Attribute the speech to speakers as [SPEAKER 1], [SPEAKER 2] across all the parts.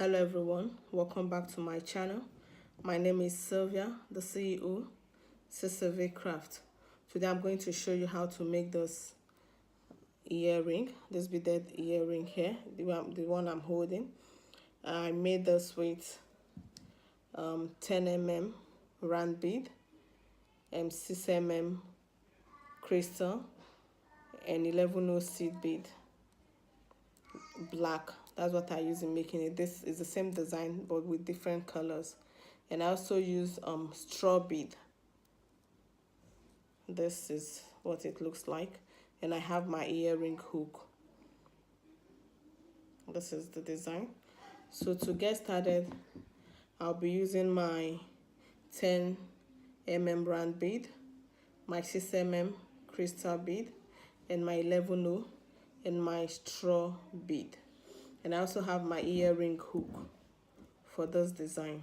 [SPEAKER 1] Hello everyone, welcome back to my channel. My name is Sylvia, the CEO, CCV Craft. Today I'm going to show you how to make this earring, this beaded earring here, the one I'm holding. I made this with 10 mm round bead, 6 mm crystal, and 11 seed bead, black. That's what I use in making it. This is the same design but with different colors. And I also use straw bead. This is what it looks like. And I have my earring hook. This is the design. So to get started, I'll be using my 10 mm round bead, my 6 mm crystal bead, and my 11 and my straw bead. And I also have my earring hook for this design.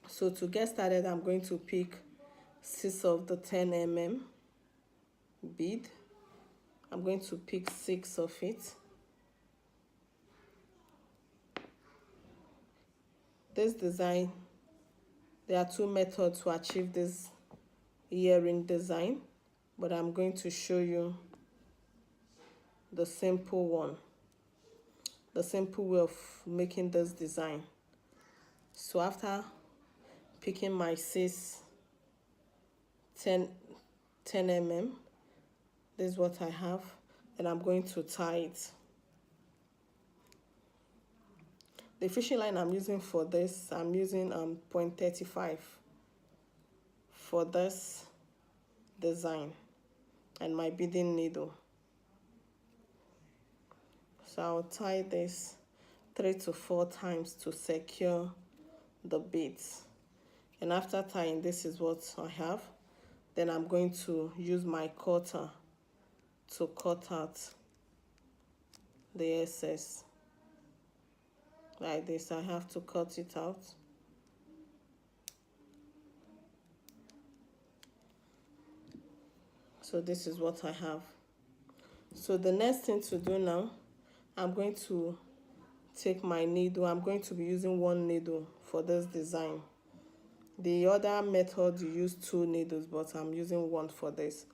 [SPEAKER 1] So to get started, I'm going to pick 6 of the 10 mm bead. I'm going to pick 6 of it. This design, there are 2 methods to achieve this earring design, but I'm going to show you the simple one, the simple way of making this design. So after picking my 10 mm, this is what I have, and I'm going to tie it. The fishing line I'm using for this, I'm using 0.35 for this design, and my beading needle. So I'll tie this 3 to 4 times to secure the beads. And after tying, this is what I have. Then I'm going to use my cutter to cut out the excess. Like this, I have to cut it out. So this is what I have. So the next thing to do now, I'm going to take my needle. I'm going to be using 1 needle for this design. The other method you use 2 needles, but I'm using 1 for this.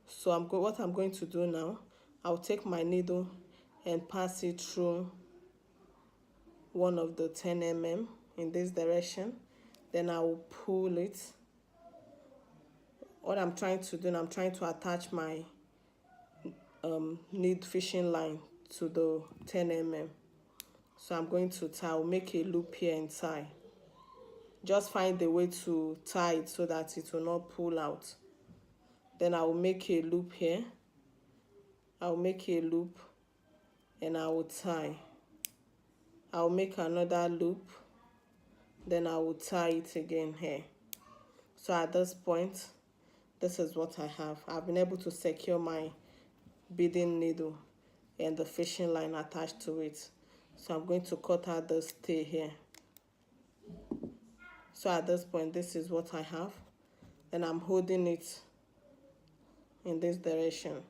[SPEAKER 1] So what I'm going to do now, I'll take my needle and pass it through one of the 10 mm in this direction. Then I will pull it. What I'm trying to do, I'm trying to attach my fishing line to the 10 mm. So I'm going to tie. I'll make a loop here and tie. Just find a way to tie it so that it will not pull out. Then I will make a loop here. I'll make a loop and I will tie. I'll make another loop, then I will tie it again here. So at this point, this is what I have. I've been able to secure my beading needle and the fishing line attached to it. So I'm going to cut out the stay here. So at this point, this is what I have. And I'm holding it in this direction.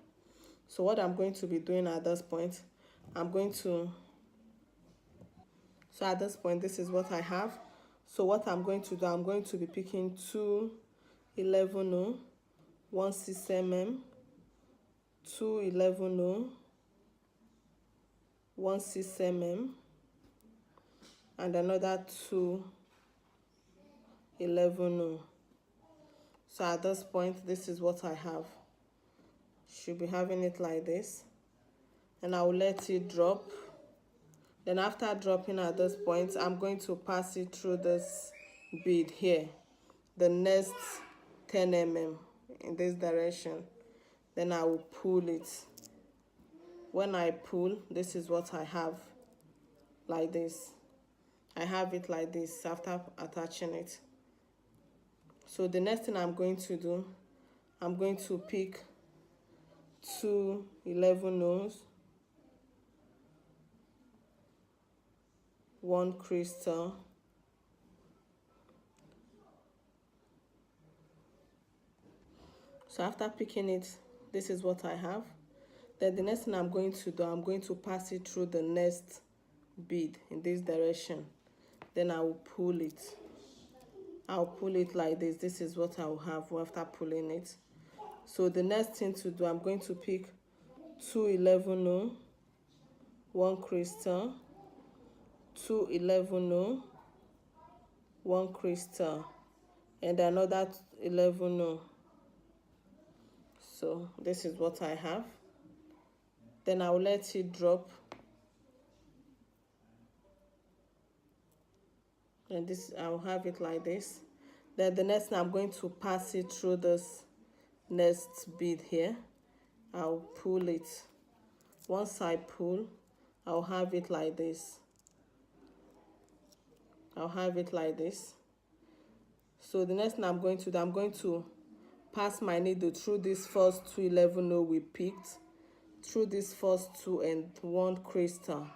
[SPEAKER 1] So what I'm going to be doing at this point, so at this point, this is what I have. So what I'm going to do, I'm going to be picking 2 11 1 6 mm, 2 11 1 6 mm, and another 2 11. So at this point, this is what I have. Should be having it like this, and I will let it drop. Then after dropping at this point, I'm going to pass it through this bead here, the next 10 mm in this direction. Then I will pull it. When I pull, this is what I have, like this. I have it like this after attaching it. So the next thing I'm going to do, I'm going to pick 2 11 1 crystal, so after picking it, this is what I have. Then the next thing I'm going to do, I'm going to pass it through the next bead in this direction. Then I will pull it. I'll pull it like this. This is what I'll have after pulling it. So the next thing to do, I'm going to pick 2 11-0, 1 crystal, 2 11-0, 1 crystal, and another 11-0. So this is what I have. Then I'll let it drop. And this, I'll have it like this. Then the next thing, I'm going to pass it through this next bead here. I'll pull it. Once I pull, I'll have it like this. I'll have it like this. So the next thing I'm going to do, I'm going to pass my needle through this first 2 11-0 we picked, through this first 2 and 1 crystal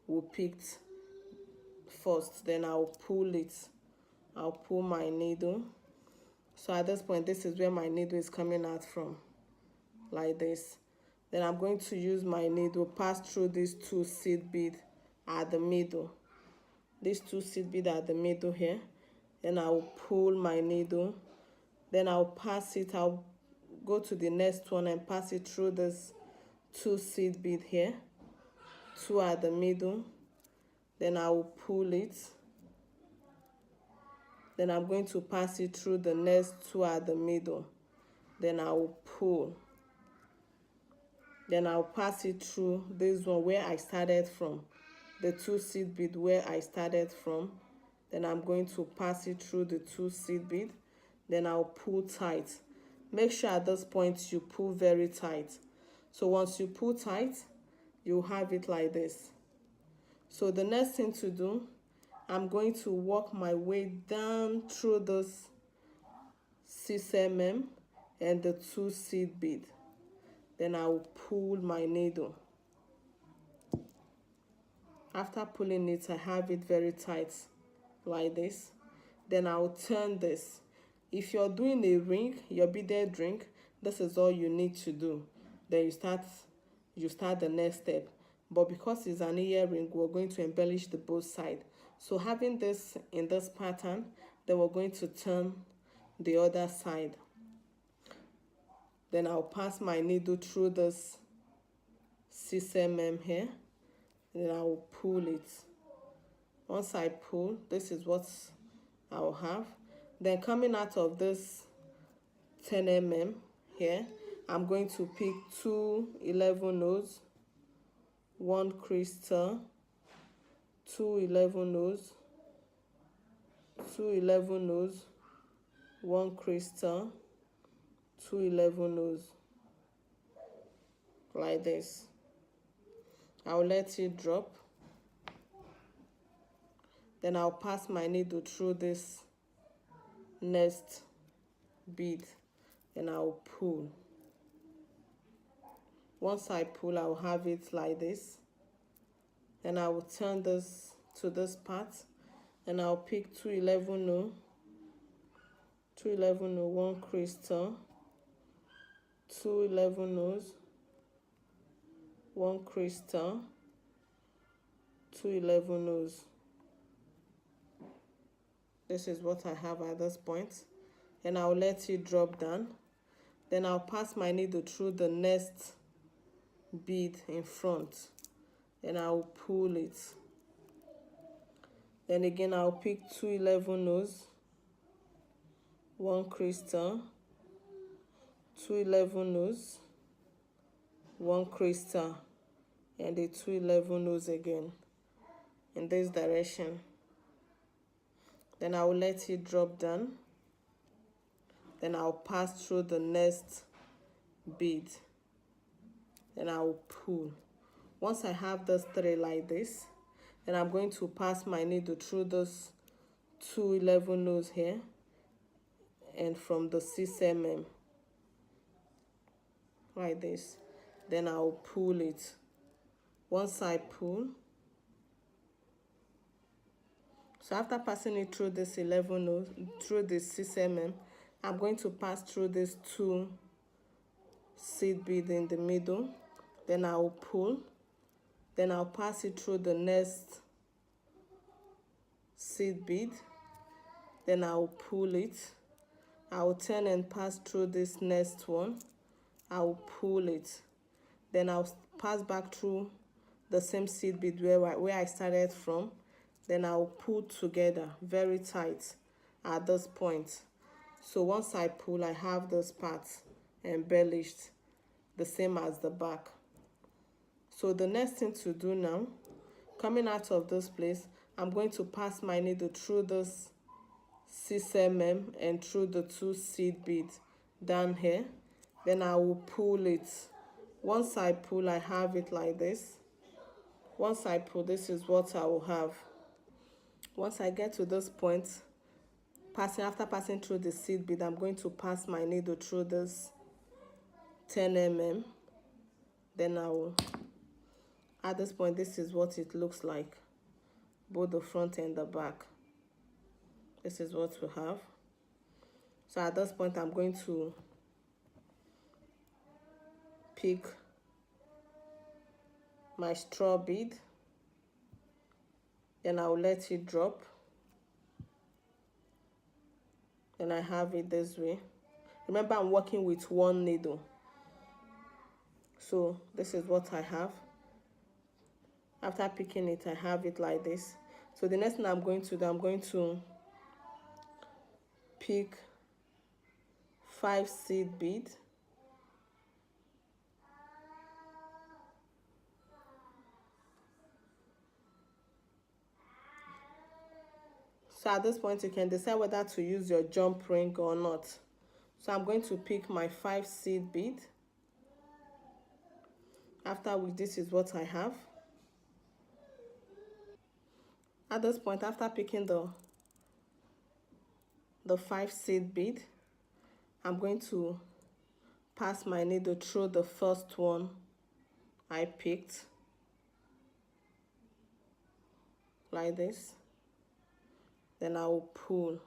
[SPEAKER 1] we picked first. Then I'll pull it. I'll pull my needle. So at this point, this is where my needle is coming out from, like this. Then I'm going to use my needle, pass through these 2 seed beads at the middle. These 2 seed beads at the middle here. Then I'll pull my needle. Then I'll pass it. I'll go to the next one and pass it through this 2 seed bead here, 2 at the middle. Then I will pull it. Then I'm going to pass it through the next 2 at the middle. Then I will pull. Then I'll pass it through this one where I started from, the 2 seed bead where I started from. Then I'm going to pass it through the 2 seed bead. Then I'll pull tight. Make sure at this point you pull very tight. So once you pull tight, you have it like this. So the next thing to do, I'm going to work my way down through this 6 mm and the 2 seed bead. Then I will pull my needle. After pulling it, I have it very tight like this. Then I will turn this. If you're doing a ring, your beaded ring, this is all you need to do. Then you start the next step. But because it's an earring, we're going to embellish the both sides. So having this in this pattern, then we're going to turn the other side. Then I'll pass my needle through this 6 mm here. Then I will pull it. Once I pull, this is what I'll have. Then coming out of this 10 mm here, I'm going to pick 2 11-0s, 1 crystal, 2 11-0s, 2 11-0s, 1 crystal, 2 11-0s, like this. I'll let it drop. Then I'll pass my needle through this next bead. Then I'll pull. Once I pull, I'll have it like this. Then I will turn this to this part, and I'll pick 2 11-0, 2 11-0, 1 crystal, 2 11-0s, 1 crystal, 2 11-0s. This is what I have at this point, and I'll let it drop down. Then I'll pass my needle through the next bead in front, and I'll pull it. Then again, I'll pick 2 11-0s, 1 crystal, 2 11-0s, 1 crystal, and the 2 11-0s again in this direction. Then I will let it drop down. Then I'll pass through the next bead. Then I will pull. Once I have this 3 like this, then I'm going to pass my needle through those 2 11-0s here and from the 6 mm like this. Then I'll pull it. Once I pull, so after passing it through this 11-0, through this 6 mm, I'm going to pass through this 2 seed bead in the middle. Then I'll pull. Then I'll pass it through the next seed bead, then I'll pull it. I'll turn and pass through this next one. I'll pull it, then I'll pass back through the same seed bead where I started from. Then I'll pull together very tight at this point. So once I pull, I have this part embellished the same as the back. So the next thing to do now, coming out of this place, I'm going to pass my needle through this 6mm and through the 2 seed beads down here. Then I will pull it. Once I pull, I have it like this. Once I pull, this is what I will have. Once I get to this point, after passing through the seed bead, I'm going to pass my needle through this 10mm. Then I will, at this point, this is what it looks like, both the front and the back. This is what we have. So at this point, I'm going to pick my straw bead. Then I'll let it drop. Then I have it this way. Remember, I'm working with 1 needle. So this is what I have. After picking it, I have it like this. So the next thing I'm going to do, I'm going to pick 5 seed beads. So at this point, you can decide whether to use your jump ring or not. So I'm going to pick my 5 seed beads. After which, this is what I have. At this point, after picking the 5 seed bead, I'm going to pass my needle through the first one I picked, like this. Then I will pull.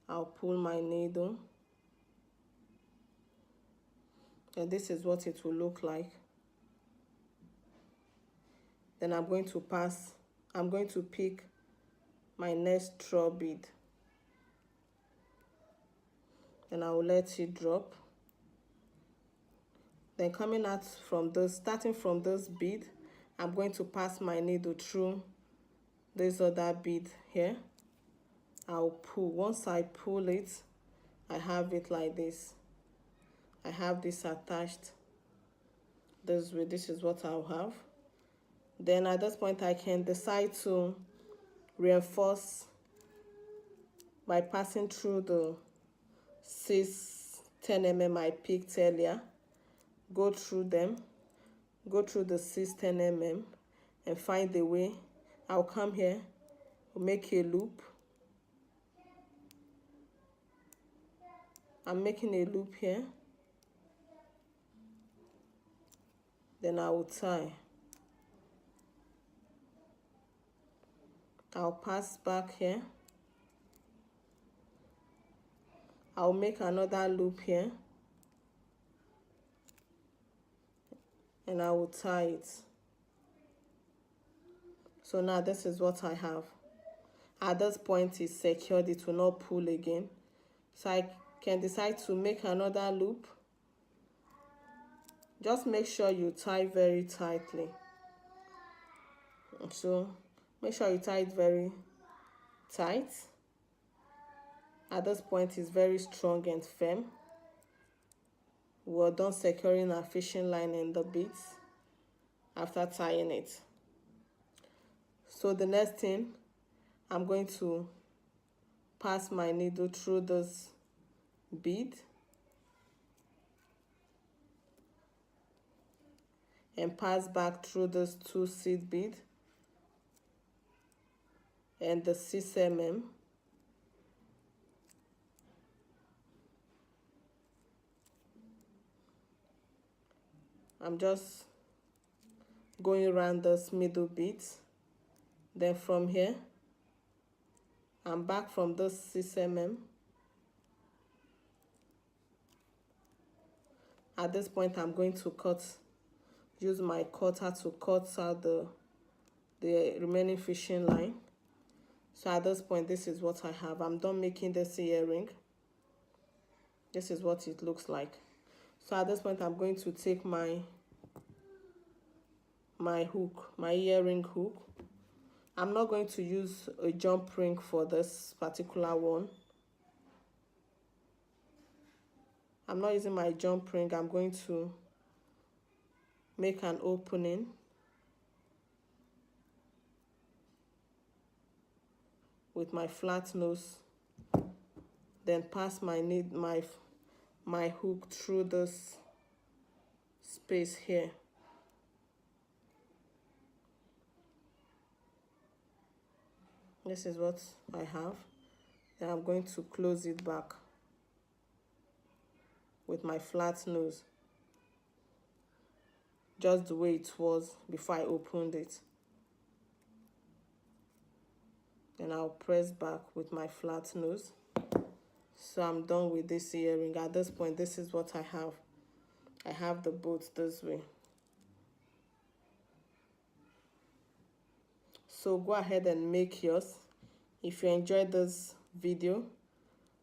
[SPEAKER 1] I'll pull my needle. And this is what it will look like. Then I'm going to pick my next straw bead. Then I will let it drop. Then coming out from this, starting from this bead, I'm going to pass my needle through this other bead here. I'll pull. Once I pull it, I have it like this. I have this attached this way. This is what I'll have. Then at this point, I can decide to reinforce by passing through the 10mm I picked earlier. Go through them, go through the 10mm and find the way. I'll come here, make a loop. I'm making a loop here. Then I will tie. I'll pass back here. I'll make another loop here. And I will tie it. So now this is what I have. At this point, it's secured. It will not pull again. So I can decide to make another loop. Just make sure you tie very tightly. So make sure you tie it very tight. At this point, it's very strong and firm. We're done securing our fishing line and the beads after tying it. So the next thing, I'm going to pass my needle through this bead and pass back through this 2 seed bead and the 6mm. I'm just going around this middle bead. Then from here, I'm back from this 6mm. At this point, I'm going to use my cutter to cut out the remaining fishing line. So at this point, this is what I have. I'm done making this earring. This is what it looks like. So at this point, I'm going to take my hook, my earring hook. I'm not going to use a jump ring for this particular one. I'm not using my jump ring. I'm going to make an opening with my flat nose, then pass my hook through this space here. This is what I have. Then I'm going to close it back with my flat nose, just the way it was before I opened it. Then I'll press back with my flat nose. So I'm done with this earring. At this point, this is what I have. I have the both this way. So go ahead and make yours. If you enjoyed this video,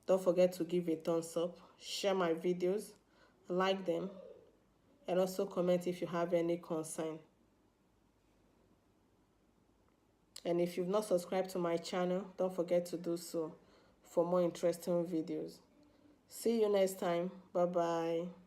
[SPEAKER 1] don't forget to give a thumbs up, share my videos, like them, and also comment if you have any concern. And if you've not subscribed to my channel, don't forget to do so for more interesting videos. See you next time. Bye bye.